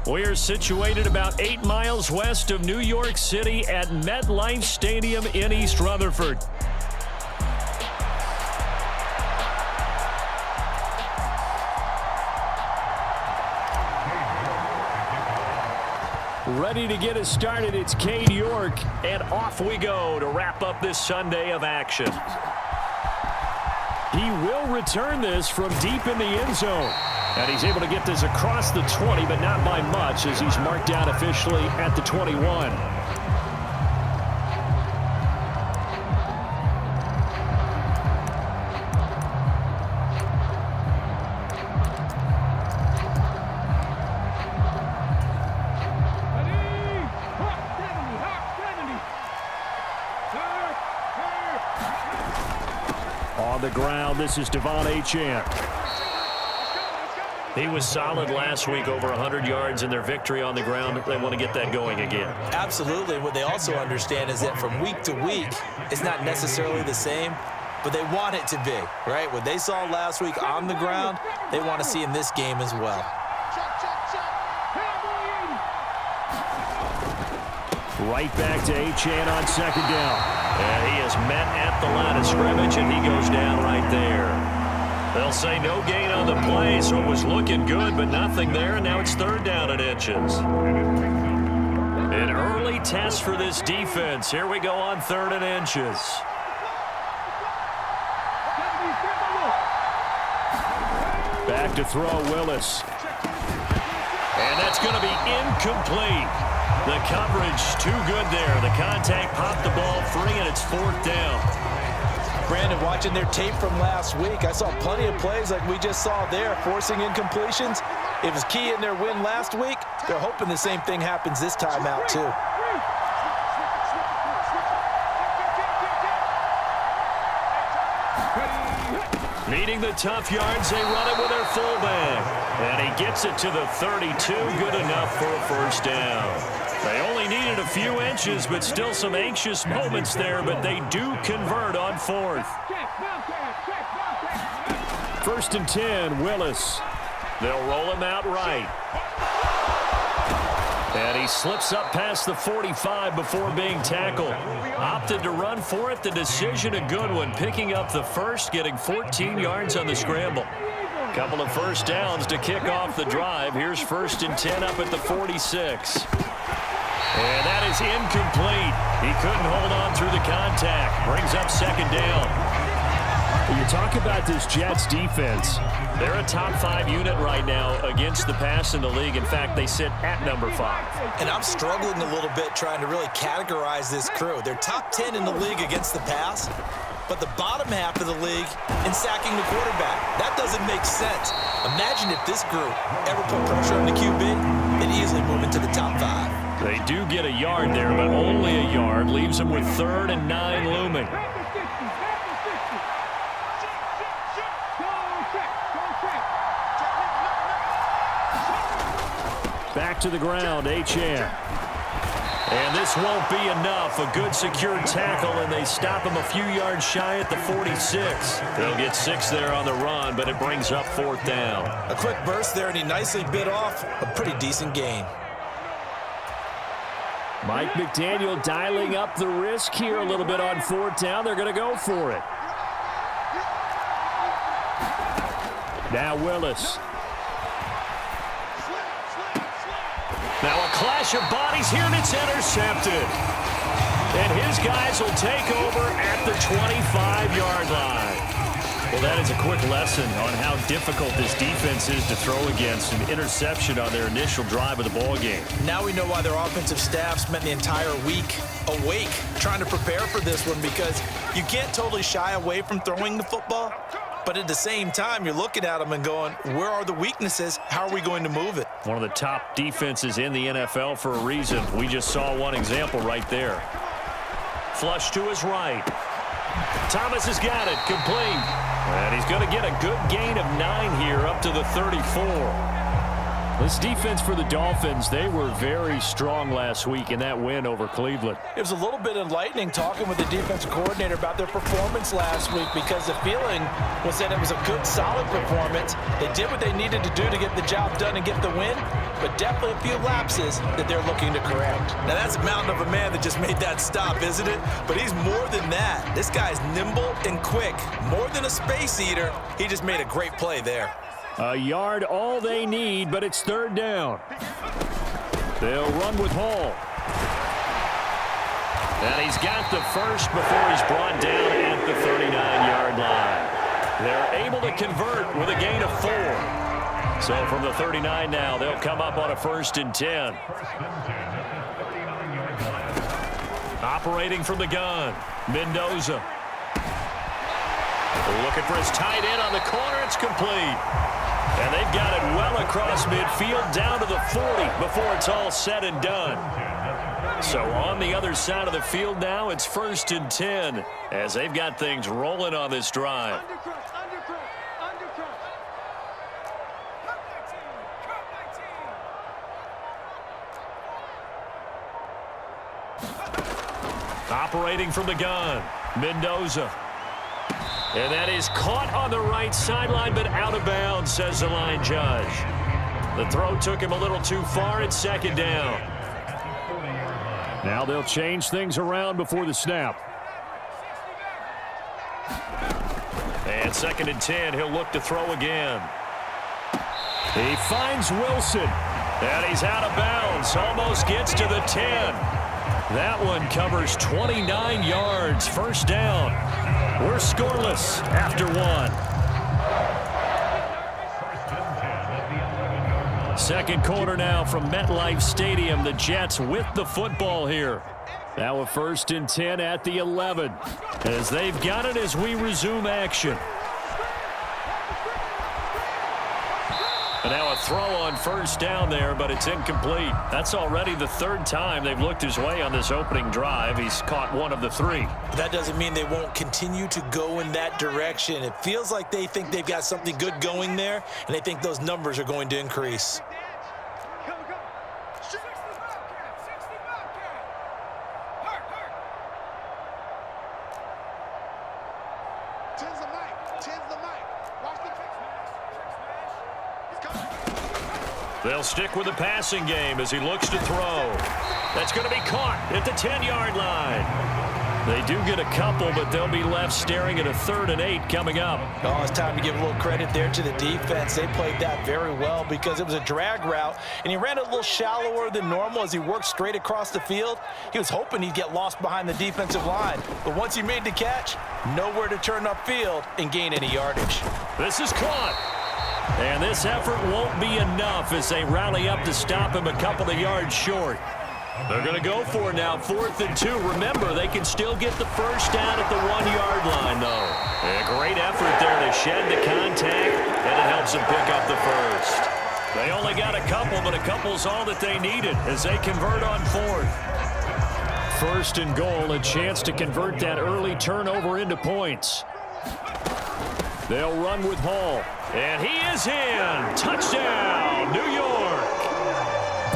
We are situated about 8 miles west of New York City at MetLife Stadium in East Rutherford. Ready to get us started, it's Cade York, and off we go to wrap up this Sunday of action. He will return this from deep in the end zone. And he's able to get this across the 20, but not by much, as he's marked down officially at the 21. On the ground, this is Devon Achane. He was solid last week, over 100 yards in their victory on the ground. They want to get that going again. Absolutely. What they also understand is that from week to week, it's not necessarily the same, but they want it to be, right? What they saw last week on the ground, they want to see in this game as well. Right back to Achane on second down. And he is met at the line of scrimmage, and he goes down right there. They'll say no gain on the play, so it was looking good, but nothing there, and now it's third down and inches. An early test for this defense. Here we go on third and inches. Back to throw, Willis. And that's going to be incomplete. The coverage too good there. The contact popped the ball free, and it's fourth down. Brandon, watching their tape from last week, I saw plenty of plays like we just saw there, forcing incompletions. It was key in their win last week. They're hoping the same thing happens this time out, too. Needing the tough yards, they run it with their fullback. And he gets it to the 32, good enough for a first down. They only needed a few inches, but still some anxious moments there, but they do convert on fourth. First and 10, Willis. They'll roll him out right. And he slips up past the 45 before being tackled. Opted to run for it. The decision a good one. Picking up the first, getting 14 yards on the scramble. Couple of first downs to kick off the drive. Here's first and 10 up at the 46. And that is incomplete. He couldn't hold on through the contact. Brings up second down. When you talk about this Jets defense, they're a top 5 unit right now against the pass in the league. In fact, they sit at number 5. And I'm struggling a little bit trying to really categorize this crew. They're top 10 in the league against the pass, but the bottom half of the league in sacking the quarterback. That doesn't make sense. Imagine if this group ever put pressure on the QB, they'd easily move into the top 5. They do get a yard there, but only a yard. Leaves them with 3rd and 9 looming. Back to the ground, Achane. And this won't be enough. A good secure tackle, and they stop him a few yards shy at the 46. They'll get 6 there on the run, but it brings up fourth down. A quick burst there, and he nicely bit off a pretty decent gain. Mike McDaniel dialing up the risk here a little bit on fourth down. They're going to go for it. Now Willis. Now a clash of bodies here, and it's intercepted. And his guys will take over at the 25-yard line. Well, that is a quick lesson on how difficult this defense is to throw against. An interception on their initial drive of the ball game. Now we know why their offensive staff spent the entire week awake trying to prepare for this one, because you can't totally shy away from throwing the football. But at the same time, you're looking at them and going, where are the weaknesses? How are we going to move it? One of the top defenses in the NFL for a reason. We just saw one example right there. Flush to his right. Thomas has got it, complete. And he's going to get a good gain of 9 here up to the 34. This defense for the Dolphins, they were very strong last week in that win over Cleveland. It was a little bit enlightening talking with the defensive coordinator about their performance last week because the feeling was that it was a good, solid performance. They did what they needed to do to get the job done and get the win, but definitely a few lapses that they're looking to correct. Now, that's a mountain of a man that just made that stop, isn't it? But he's more than that. This guy's nimble and quick. More than a space eater, he just made a great play there. A yard all they need, but it's third down. They'll run with Hall. And he's got the first before he's brought down at the 39-yard line. They're able to convert with a gain of 4. So from the 39 now, they'll come up on a 1st and 10. Operating from the gun, Mendoza. Looking for his tight end on the corner. It's complete. And they've got it well across midfield down to the 40 before it's all said and done. So on the other side of the field now, it's 1st and 10 as they've got things rolling on this drive. Operating from the gun, Mendoza. And that is caught on the right sideline, but out of bounds, says the line judge. The throw took him a little too far. It's 2nd down. Now they'll change things around before the snap. And 2nd and 10, he'll look to throw again. He finds Wilson. And he's out of bounds. Almost gets to the 10. That one covers 29 yards. 1st down. We're scoreless after 1. Second quarter now from MetLife Stadium. The Jets with the football here. Now a 1st and 10 at the 11. As they've got it as we resume action. And now a throw on 1st down there, but it's incomplete. That's already the 3rd time they've looked his way on this opening drive. He's caught 1 of the 3. That doesn't mean they won't continue to go in that direction. It feels like they think they've got something good going there, and they think those numbers are going to increase. They'll stick with the passing game as he looks to throw. That's going to be caught at the 10-yard line. They do get a couple, but they'll be left staring at a 3rd and 8 coming up. Oh, it's time to give a little credit there to the defense. They played that very well because it was a drag route, and he ran a little shallower than normal as he worked straight across the field. He was hoping he'd get lost behind the defensive line, but once he made the catch, nowhere to turn upfield and gain any yardage. This is caught. And this effort won't be enough as they rally up to stop him a couple of yards short. They're going to go for it now, 4th and 2. Remember, they can still get the 1st down at the 1-yard line, though. A great effort there to shed the contact, and it helps them pick up the 1st. They only got a couple, but a couple's all that they needed as they convert on 4th. 1st and goal, a chance to convert that early turnover into points. They'll run with Hall. And he is in. Touchdown, New York.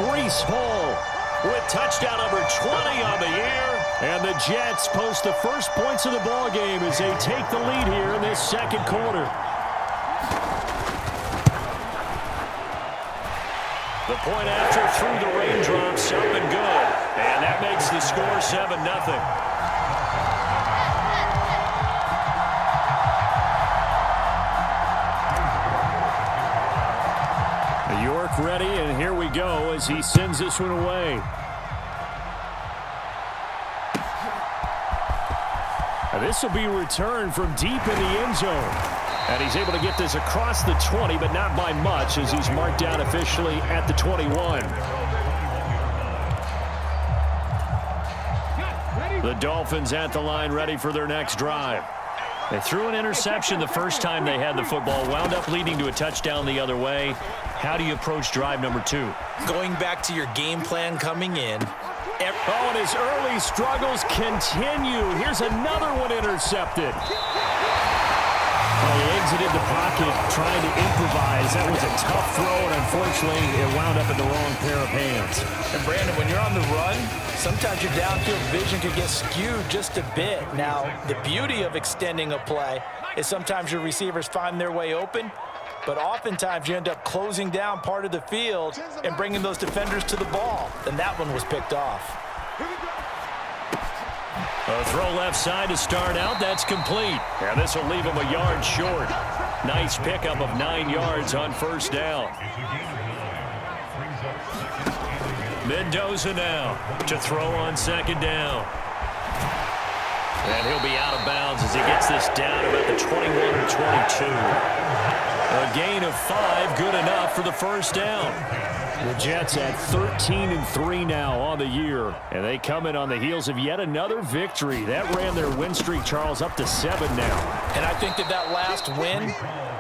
Breece Hall with touchdown number 20 on the year. And the Jets post the first points of the ball game as they take the lead here in this 2nd quarter. The point after through the raindrops up and good. And that makes the score 7-0. York ready, and here we go as he sends this one away. This will be returned from deep in the end zone. And he's able to get this across the 20, but not by much as he's marked down officially at the 21. The Dolphins at the line ready for their next drive. They threw an interception the first time they had the football, wound up leading to a touchdown the other way. How do you approach drive number 2? Going back to your game plan coming in. Oh, and his early struggles continue. Here's another one intercepted. Well, he exited the pocket trying to improvise. That was a tough throw, and unfortunately, it wound up in the wrong pair of hands. And, Brandon, when you're on the run, sometimes your downfield vision can get skewed just a bit. Now, the beauty of extending a play is sometimes your receivers find their way open, but oftentimes you end up closing down part of the field and bringing those defenders to the ball. And that one was picked off. A throw left side to start out. That's complete. And this will leave him a yard short. Nice pickup of 9 yards on first down. Mendoza now to throw on second down. And he'll be out of bounds as he gets this down about the 21 or 22. A gain of 5, good enough for the first down. The Jets at 13-3 now on the year, and they come in on the heels of yet another victory. That ran their win streak, Charles, up to 7 now. And I think that last win,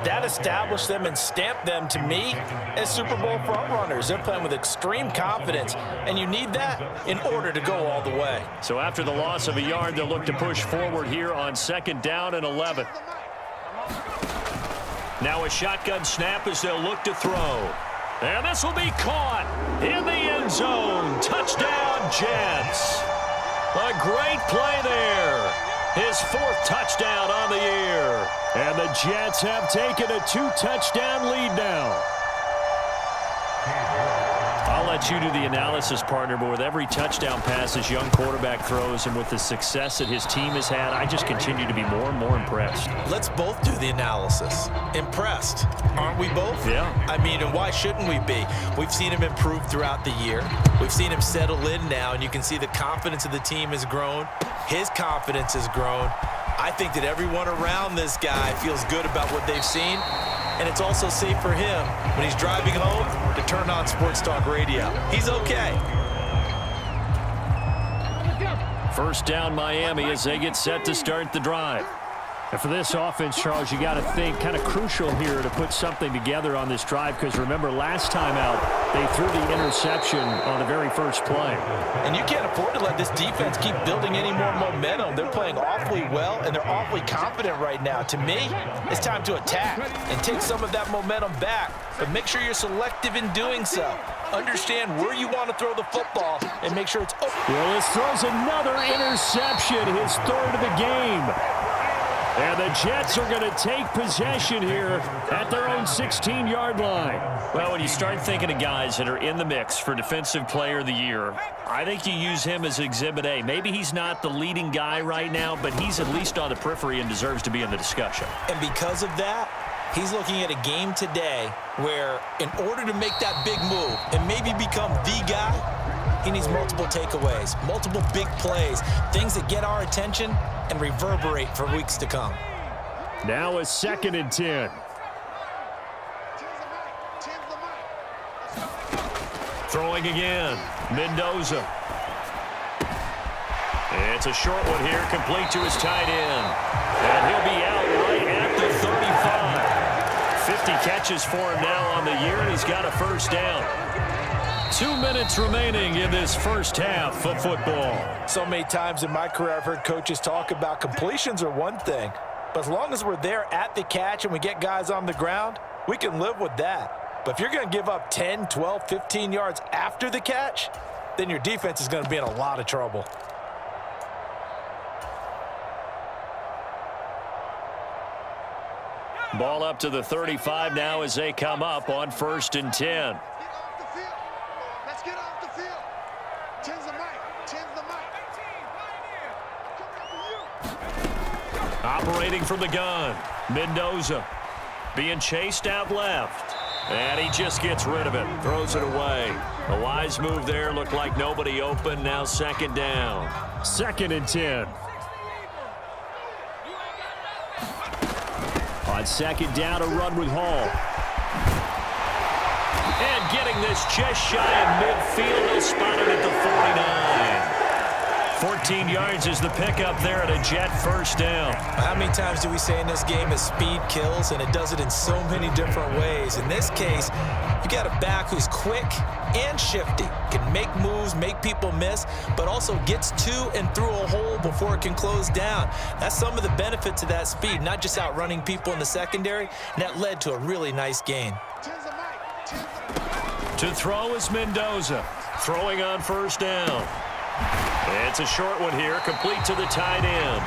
that established them and stamped them, to me, as Super Bowl frontrunners. They're playing with extreme confidence, and you need that in order to go all the way. So after the loss of a yard, they'll look to push forward here on second down and 11. Now a shotgun snap as they'll look to throw. And this will be caught in the end zone. Touchdown, Jets. A great play there. His 4th touchdown on the year. And the Jets have taken a 2-touchdown lead now. I'll let you do the analysis, partner, but with every touchdown pass this young quarterback throws and with the success that his team has had, I just continue to be more and more impressed. Let's both do the analysis. Impressed, aren't we both? Yeah. I mean, and why shouldn't we be? We've seen him improve throughout the year. We've seen him settle in now, and you can see the confidence of the team has grown. His confidence has grown. I think that everyone around this guy feels good about what they've seen, and it's also safe for him when he's driving home to turn on Sports Talk Radio. He's okay. First down, Miami, as they get set to start the drive. And for this offense, Charles, you got to think kind of crucial here to put something together on this drive, because remember, last time out, they threw the interception on the very first play. And you can't afford to let this defense keep building any more momentum. They're playing awfully well, and they're awfully confident right now. To me, it's time to attack and take some of that momentum back, but make sure you're selective in doing so. Understand where you want to throw the football and make sure it's open. Well, this throws another interception, his 3rd of the game. And the Jets are going to take possession here at their own 16-yard line. Well, when you start thinking of guys that are in the mix for Defensive Player of the Year, I think you use him as Exhibit A. Maybe he's not the leading guy right now, but he's at least on the periphery and deserves to be in the discussion. And because of that, he's looking at a game today where in order to make that big move and maybe become the guy, he needs multiple takeaways, multiple big plays, things that get our attention and reverberate for weeks to come. Now a 2nd and 10. Throwing again. Mendoza. It's a short one here, complete to his tight end. And he'll be out right at the 35. 50 catches for him now on the year, and he's got a first down. 2 minutes remaining in this first half of football. So many times in my career I've heard coaches talk about completions are one thing, but as long as we're there at the catch and we get guys on the ground, we can live with that. But if you're going to give up 10, 12, 15 yards after the catch, then your defense is going to be in a lot of trouble. Ball up to the 35 now as they come up on 1st and 10. Operating from the gun, Mendoza being chased out left, and he just gets rid of it, throws it away. A wise move there, looked like nobody open, now 2nd down. 2nd and 10. On 2nd down, a run with Hall. And getting this just shy of midfield, he'll spot it at the 49. 14 yards is the pickup there at a Jet first down. How many times do we say in this game is speed kills, and it does it in so many different ways. In this case, you got a back who's quick and shifty, can make moves, make people miss, but also gets to and through a hole before it can close down. That's some of the benefits of that speed, not just outrunning people in the secondary, and that led to a really nice gain. To throw is Mendoza, throwing on first down. It's a short one here, complete to the tight end.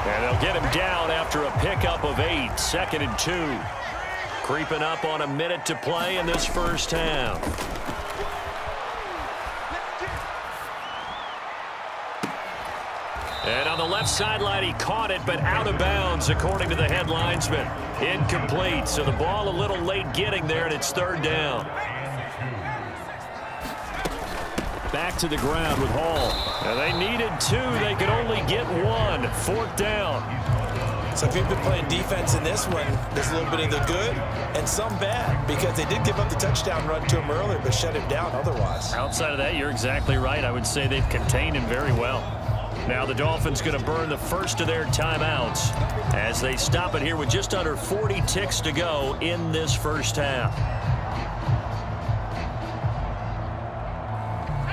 And they'll get him down after a pickup of 8, 2nd and 2. Creeping up on a minute to play in this first half. And on the left sideline, he caught it, but out of bounds, according to the head linesman. Incomplete, so the ball a little late getting there, and it's 3rd down. Back to the ground with Hall. And they needed 2. They could only get 1. 4th down. So if you've been playing defense in this one, there's a little bit of the good and some bad, because they did give up the touchdown run to him earlier, but shut him down otherwise. Outside of that, you're exactly right. I would say they've contained him very well. Now the Dolphins going to burn the first of their timeouts as they stop it here with just under 40 ticks to go in this first half.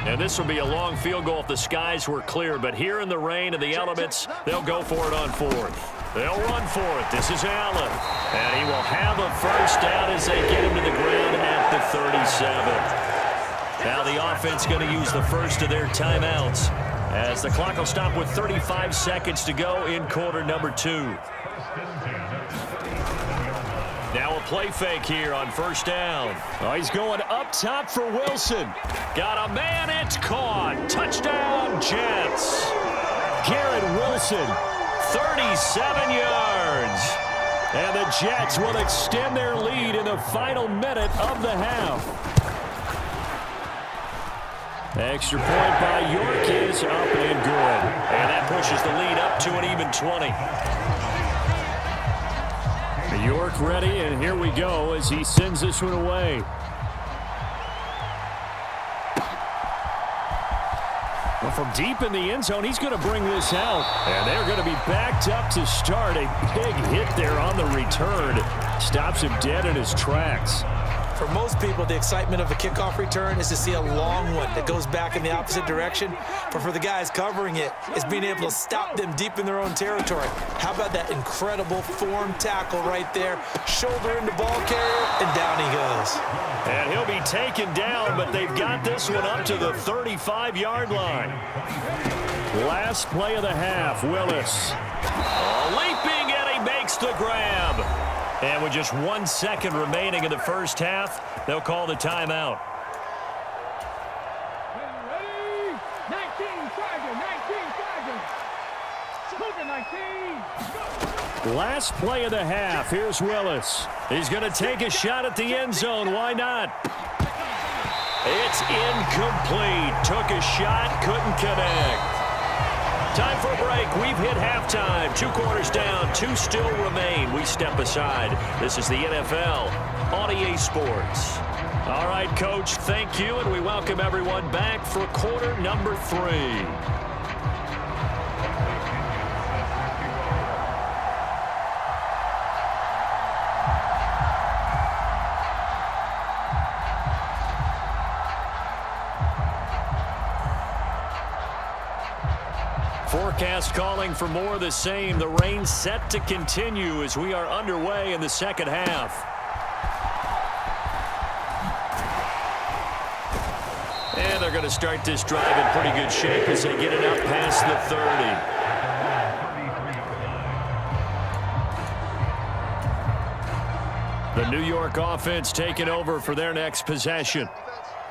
And this will be a long field goal if the skies were clear, but here in the rain and the elements, they'll go for it on 4th. They'll run for it. This is Allen. And he will have a first down as they get him to the ground at the 37. Now the offense going to use the first of their timeouts as the clock will stop with 35 seconds to go in quarter number 2. Now a play fake here on first down. Oh, he's going up top for Wilson. Got a man, it's caught. Touchdown, Jets. Garrett Wilson, 37 yards. And the Jets will extend their lead in the final minute of the half. Extra point by York is up and good. And that pushes the lead up to an even 20. York ready, and here we go as he sends this one away. Well, from deep in the end zone, he's going to bring this out. And they're going to be backed up to start. A big hit there on the return. Stops him dead in his tracks. For most people, the excitement of a kickoff return is to see a long one that goes back in the opposite direction. But for the guys covering it, it's being able to stop them deep in their own territory. How about that incredible form tackle right there? Shoulder into ball carrier, and down he goes. And he'll be taken down, but they've got this one up to the 35-yard line. Last play of the half, Willis. Leaping, and he makes the grab. And with just 1 second remaining in the first half, they'll call the timeout. Ready? 19 seconds. Last play of the half. Here's Willis. He's going to take a shot at the end zone. Why not? It's incomplete. Took a shot, couldn't connect. Time for a break. We've hit halftime. 2 quarters down, 2 still remain. We step aside. This is the NFL on EA Sports. All right, Coach, thank you, and we welcome everyone back for quarter number 3. Forecast calling for more of the same. The rain set to continue as we are underway in the second half. And they're going to start this drive in pretty good shape as they get it up past the 30. The New York offense taking over for their next possession.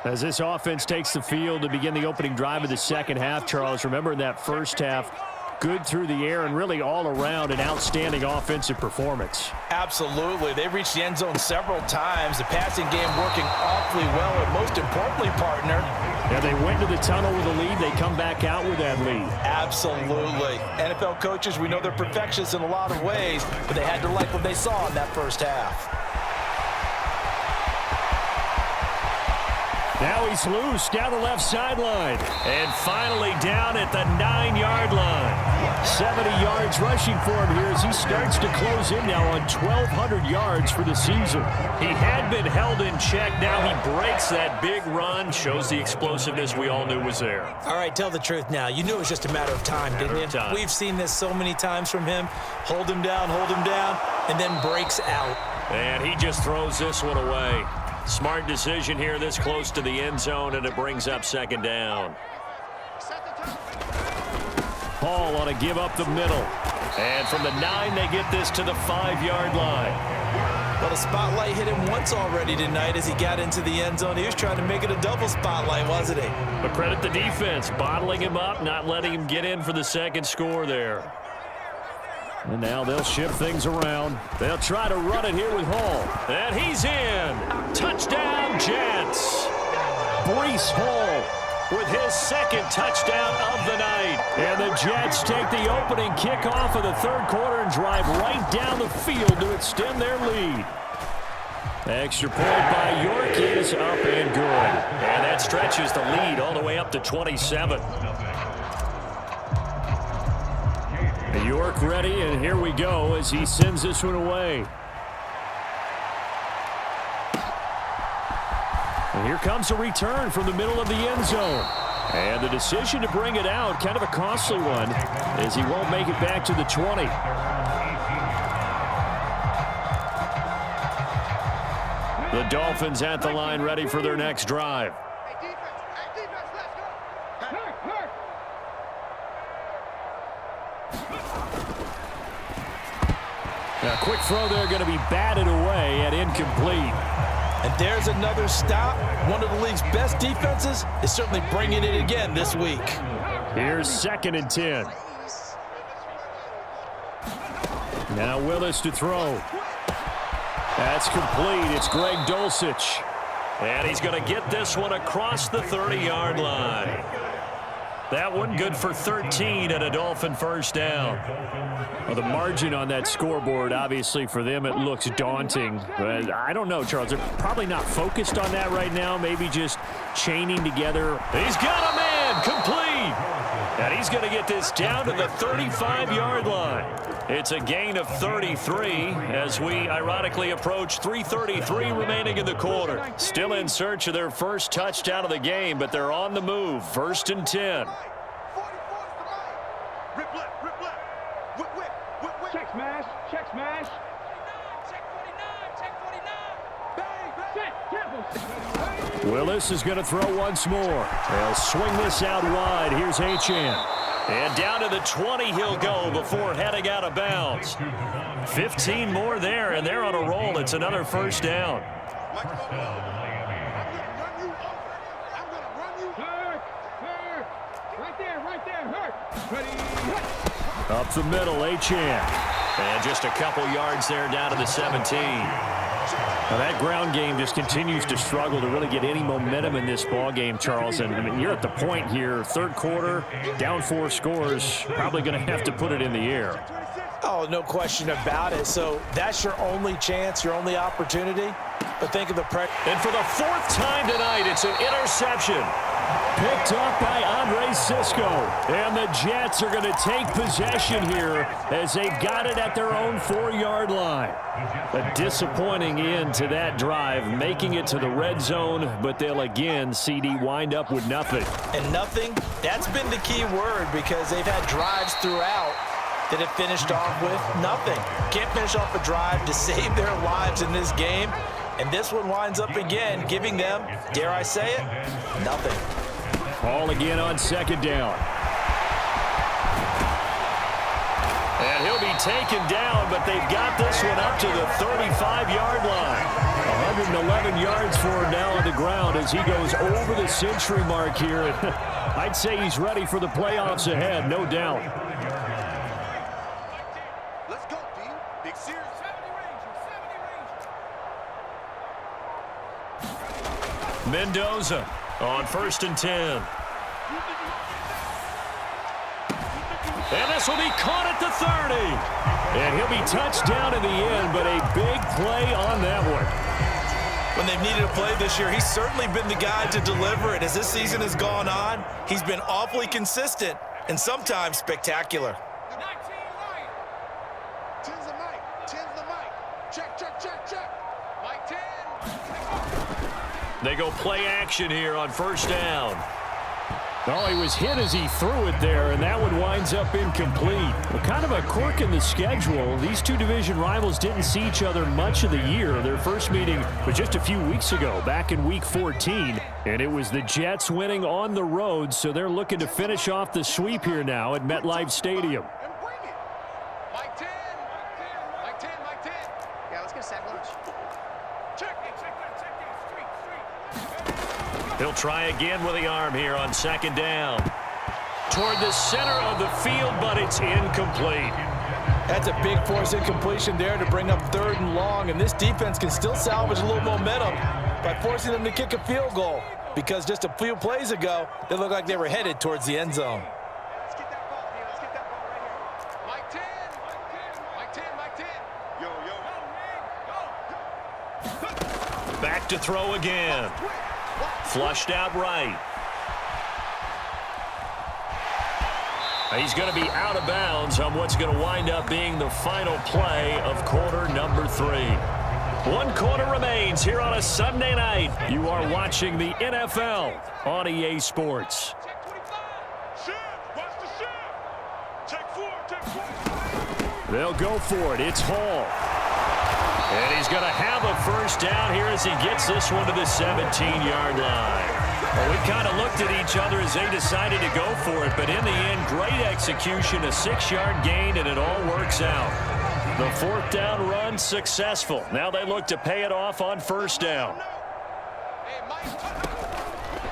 As this offense takes the field to begin the opening drive of the second half, Charles, remember in that first half, good through the air and really all around an outstanding offensive performance. Absolutely. They've reached the end zone several times. The passing game working awfully well, and most importantly, partner. Yeah, they went to the tunnel with a lead. They come back out with that lead. Absolutely. NFL coaches, we know they're perfectionists in a lot of ways, but they had to like what they saw in that first half. Now he's loose down the left sideline. And finally down at the 9-yard line. 70 yards rushing for him here as he starts to close in now on 1,200 yards for the season. He had been held in check. Now he breaks that big run. Shows the explosiveness we all knew was there. All right, tell the truth now. You knew it was just a matter of time, didn't you? We've seen this so many times from him. Hold him down, and then breaks out. And he just throws this one away. Smart decision here this close to the end zone, and it brings up second down. Hall on a give up the middle. And from the 9, they get this to the 5-yard line. Well, the spotlight hit him once already tonight as he got into the end zone. He was trying to make it a double spotlight, wasn't he? But credit the defense, bottling him up, not letting him get in for the second score there. And now they'll shift things around. They'll try to run it here with Hall. And he's in. Touchdown, Jets. Breece Hall with his second touchdown of the night. And the Jets take the opening kickoff of the third quarter and drive right down the field to extend their lead. Extra point by York is up and good. And that stretches the lead all the way up to 27. York ready, and here we go as he sends this one away. And here comes a return from the middle of the end zone. And the decision to bring it out, kind of a costly one, as he won't make it back to the 20. The Dolphins at the line ready for their next drive. A quick throw there going to be batted away and incomplete. And there's another stop. One of the league's best defenses is certainly bringing it again this week. Here's 2nd and 10. Now Willis to throw. That's complete. It's Greg Dulcich. And he's going to get this one across the 30-yard line. That one good for 13 and a Dolphin first down. Well, the margin on that scoreboard, obviously for them, it looks daunting. But I don't know, Charles. They're probably not focused on that right now. Maybe just chaining together. He's got a man complete. And he's going to get this down to the 35-yard line. It's a gain of 33 as we ironically approach 3:33 remaining in the quarter. Still in search of their first touchdown of the game, but they're on the move. 1st and 10. Check smash. Check smash. Willis is going to throw once more. They'll swing this out wide. Here's Achane. And down to the 20 he'll go before heading out of bounds. 15 more there, and they're on a roll. It's another first down. Up the middle, Achane. And just a couple yards there down to the 17. Now that ground game just continues to struggle to really get any momentum in this ball game, Charles. And I mean, you're at the point here, third quarter, down 4 scores, probably going to have to put it in the air. Oh, no question about it. So that's your only chance, your only opportunity. But think of the pressure. And for the 4th time tonight, it's an interception. Picked up by Andre Cisco. And the Jets are going to take possession here as they've got it at their own 4-yard line. A disappointing end to that drive, making it to the red zone, but they'll again, CD, wind up with nothing. And nothing, that's been the key word because they've had drives throughout that have finished off with nothing. Can't finish off a drive to save their lives in this game. And this one winds up again, giving them, dare I say it, nothing. Hall again on 2nd down. And he'll be taken down, but they've got this one up to the 35-yard line. 111 yards for him now on the ground as he goes over the century mark here. I'd say he's ready for the playoffs ahead, no doubt. Let's go, D. Big series. 70 range. Mendoza on 1st and 10. And this will be caught at the 30. And he'll be touched down in the end, but a big play on that one. When they've needed a play this year, he's certainly been the guy to deliver it. As this season has gone on, he's been awfully consistent and sometimes spectacular. 10's the mic. 10's the mic. Check, check, check, check. Mic 10. They go play action here on first down. Oh, he was hit as he threw it there, and that one winds up incomplete. Well, kind of a quirk in the schedule. These two division rivals didn't see each other much of the year. Their first meeting was just a few weeks ago, back in Week 14. And it was the Jets winning on the road, so they're looking to finish off the sweep here now at MetLife Stadium. And bring it. Mic 10. Mic 10, mic 10. Yeah, let's get a sack lunch. Check it, check that, check that. Street. He'll try again with the arm here on second down. Toward the center of the field, but it's incomplete. That's a big force incompletion there to bring up 3rd and long, and this defense can still salvage a little momentum by forcing them to kick a field goal, because just a few plays ago, they looked like they were headed towards the end zone. Let's get that ball, D. Let's get that ball right here. Mic 10. Mic 10, mic 10. Yo, yo. Back to throw again. Flushed out right. He's going to be out of bounds on what's going to wind up being the final play of quarter number 3. 1 quarter remains here on a Sunday night. You are watching the NFL on EA Sports. Check 25. Shift. Watch the shift. Check 4. Check 4. They'll go for it. It's Hall. And he's going to have a first down here as he gets this one to the 17-yard line. Well, we kind of looked at each other as they decided to go for it, but in the end, great execution, a 6-yard gain, and it all works out. The 4th down run successful. Now they look to pay it off on first down.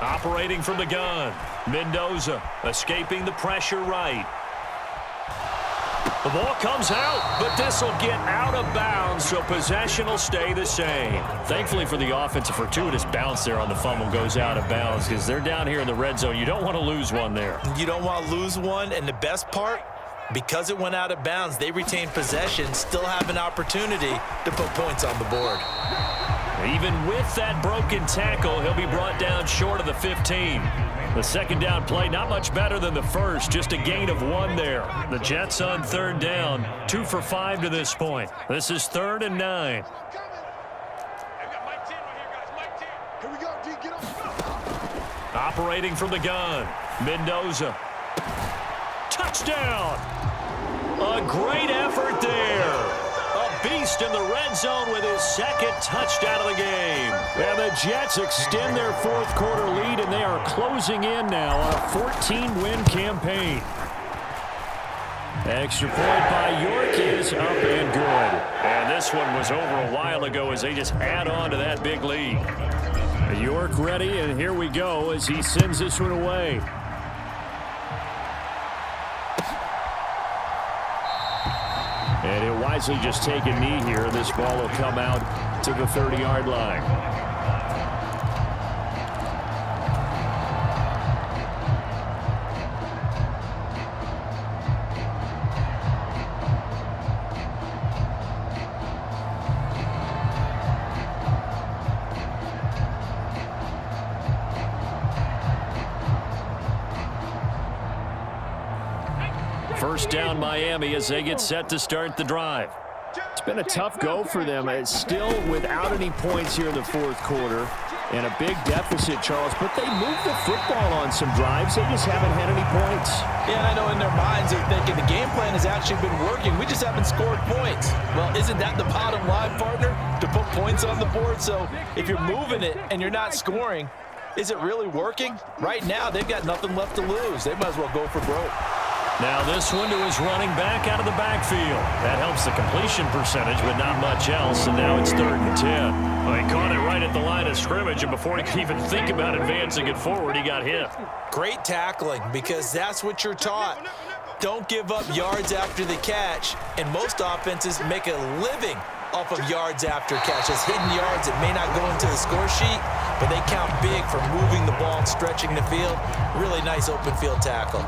Operating from the gun, Mendoza escaping the pressure right. The ball comes out, but this will get out of bounds, so possession will stay the same. Thankfully for the offense, a fortuitous bounce there on the fumble goes out of bounds because they're down here in the red zone. You don't want to lose one there. You don't want to lose one, and the best part, because it went out of bounds, they retain possession, still have an opportunity to put points on the board. Even with that broken tackle, he'll be brought down short of the 15. The second down play, not much better than the first, just a gain of 1 there. The Jets on 3rd down, 2 for 5 to this point. This is 3rd and 9. Hey, we got mic 10 right here, guys. Mic 10. Here we go, D. Get up. Operating from the gun, Mendoza. Touchdown! A great effort there. A beast in the red zone with his 2nd touchdown of the game. And the Jets extend their 4th quarter lead, and they are closing in now on a 14-win campaign. Extra point by York is up and good. And this one was over a while ago as they just add on to that big lead. York ready, and here we go as he sends this one away. And he'll wisely just take a knee here. This ball will come out to the 30-yard line. First down Miami as they get set to start the drive. It's been a tough go for them. It's still without any points here in the 4th quarter and a big deficit, Charles. But they moved the football on some drives. They just haven't had any points. Yeah, and I know in their minds they're thinking the game plan has actually been working. We just haven't scored points. Well, isn't that the bottom line, partner? To put points on the board? So if you're moving it and you're not scoring, is it really working? Right now, they've got nothing left to lose. They might as well go for broke. Now this one to his running back out of the backfield. That helps the completion percentage, but not much else. And now it's 3rd and 10. Well, he caught it right at the line of scrimmage, and before he could even think about advancing it forward, he got hit. Great tackling, because that's what you're taught. don't give up yards after the catch, and most offenses make a living off of yards after catch. As hidden yards that may not go into the score sheet, but they count big for moving the ball and stretching the field. Really nice open field tackle.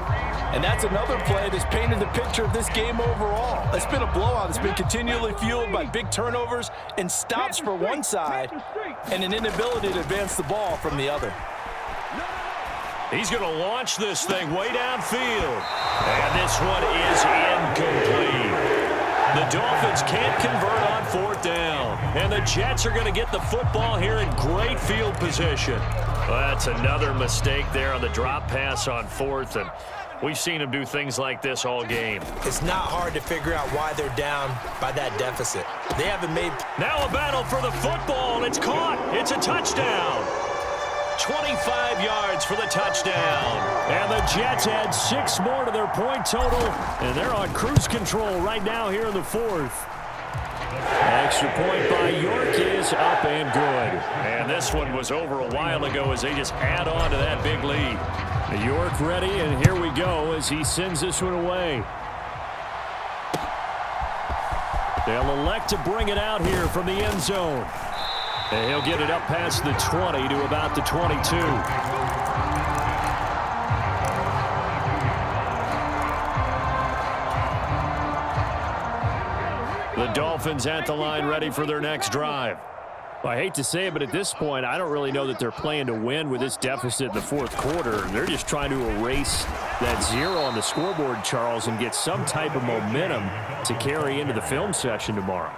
And that's another play that's painted the picture of this game overall. It's been a blowout. It's been continually fueled by big turnovers and stops for one side and an inability to advance the ball from the other. He's going to launch this thing way downfield. And this one is incomplete. The Dolphins can't convert on fourth down. And the Jets are going to get the football here in great field position. Well, that's another mistake there on the drop pass on fourth. And we've seen them do things like this all game. It's not hard to figure out why they're down by that deficit. They haven't made... Now a battle for the football, and it's caught. It's a touchdown. 25 yards for the touchdown. And the Jets add 6 more to their point total, and they're on cruise control right now here in the fourth. Extra point by York is up and good. And this one was over a while ago as they just add on to that big lead. York ready, and here we go as he sends this one away. They'll elect to bring it out here from the end zone. And he'll get it up past the 20 to about the 22. The Dolphins at the line ready for their next drive. Well, I hate to say it, but at this point, I don't really know that they're playing to win with this deficit in the fourth quarter. They're just trying to erase that 0 on the scoreboard, Charles, and get some type of momentum to carry into the film session tomorrow.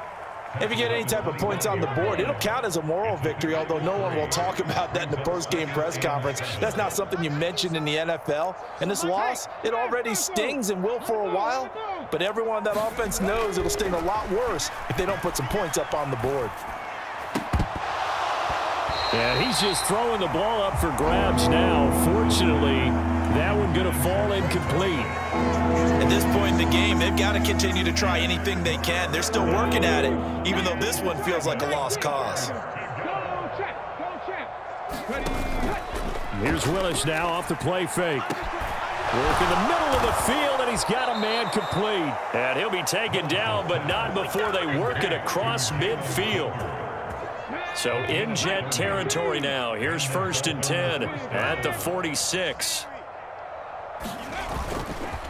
If you get any type of points on the board, it'll count as a moral victory, although no one will talk about that in the post-game press conference. That's not something you mentioned in the NFL. And this loss, it already stings and will for a while, but everyone on that offense knows it'll sting a lot worse if they don't put some points up on the board. Yeah, he's just throwing the ball up for grabs now. Fortunately, that one going to fall incomplete. At this point in the game, they've got to continue to try anything they can. They're still working at it, even though this one feels like a lost cause. Here's Willis now off the play fake. Work in the middle of the field, and he's got a man complete. And he'll be taken down, but not before they work it across midfield. So in Jet territory now. Here's 1st and 10 at the 46.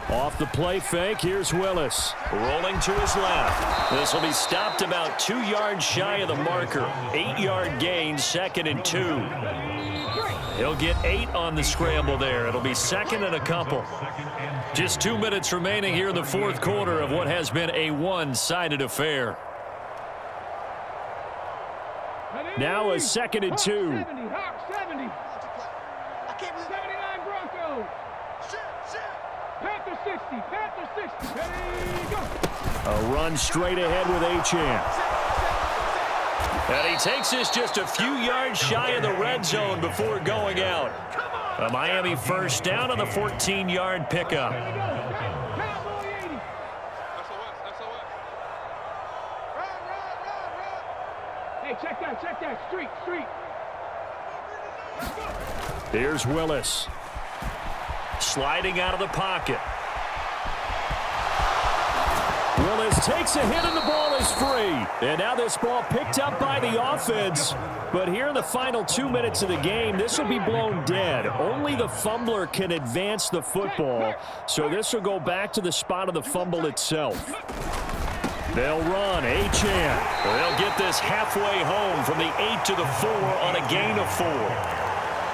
Off the play fake, here's Willis. Rolling to his left. This will be stopped about 2 yards shy of the marker. 8-yard gain, 2nd and 2. He'll get 8 on the scramble there. It'll be 2nd and a couple. Just 2 minutes remaining here in the fourth quarter of what has been a one-sided affair. Now a 2nd and 2. 70, 79 Broncos. Panther 60, Panther 60. Ready, go. A run straight ahead with Achane. And he takes this just a few yards shy of the red zone before going out. A Miami first down on the 14-yard pickup. Hey, check that, street. Here's Willis. Sliding out of the pocket. Willis takes a hit and the ball is free. And now this ball picked up by the offense. But here in the final 2 minutes of the game, this will be blown dead. Only the fumbler can advance the football. So this will go back to the spot of the fumble itself. They'll run. Achane. They'll get this halfway home from the 8 to the 4 on a gain of 4.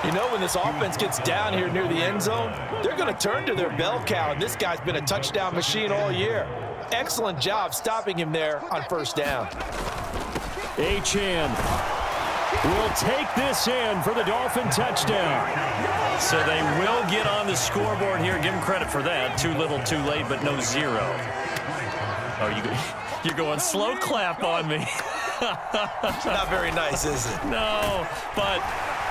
You know, when this offense gets down here near the end zone, they're going to turn to their bell cow, and this guy's been a touchdown machine all year. Excellent job stopping him there on first down. Achane will take this in for the Dolphin touchdown. So they will get on the scoreboard here. Give them credit for that. Too little, too late, but no 0. Oh, you're going slow clap on me. It's not very nice, is it? No, but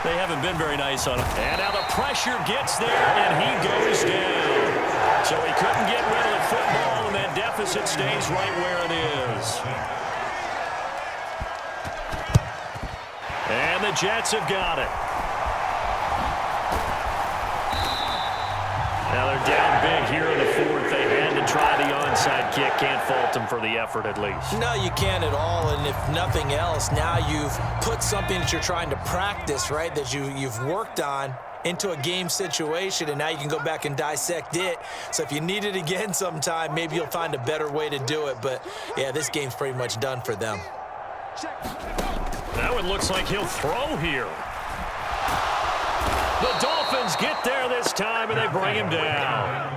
they haven't been very nice on him. And now the pressure gets there, and he goes down. So he couldn't get rid of the football, and that deficit stays right where it is. And the Jets have got it. Now they're down big here in the fourth. They try the onside kick. Can't fault him for the effort at least. No, you can't at all, and if nothing else, now you've put something that you're trying to practice, right, that you've worked on into a game situation, and now you can go back and dissect it. So if you need it again sometime, maybe you'll find a better way to do it. But, yeah, this game's pretty much done for them. Now it looks like he'll throw here. The Dolphins get there this time, and they bring him down.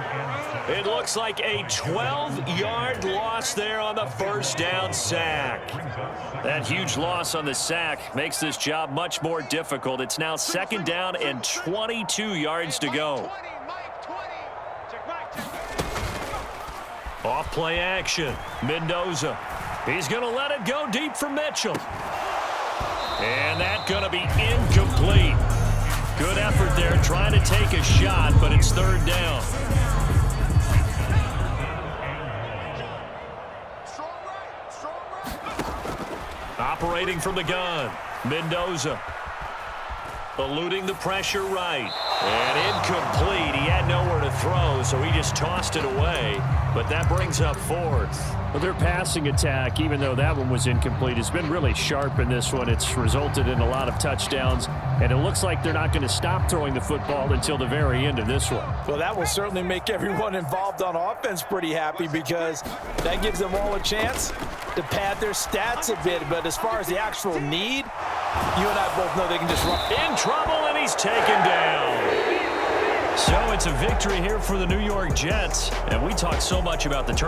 It looks like a 12-yard loss there on the first down sack. That huge loss on the sack makes this job much more difficult. It's now 2nd down and 22 yards to go. Off play action. Mendoza. He's going to let it go deep for Mitchell. And that's going to be incomplete. Good effort there trying to take a shot, but it's 3rd down. Operating from the gun, Mendoza. Eluding the pressure right. And incomplete. He had nowhere to throw, so he just tossed it away. But that brings up 4th. Well, their passing attack, even though that one was incomplete, has been really sharp in this one. It's resulted in a lot of touchdowns, and it looks like they're not going to stop throwing the football until the very end of this one. Well, that will certainly make everyone involved on offense pretty happy because that gives them all a chance to pad their stats a bit. But as far as the actual need, you and I both know they can just run. In trouble, and he's taken down. So it's a victory here for the New York Jets, and we talked so much about the turnover.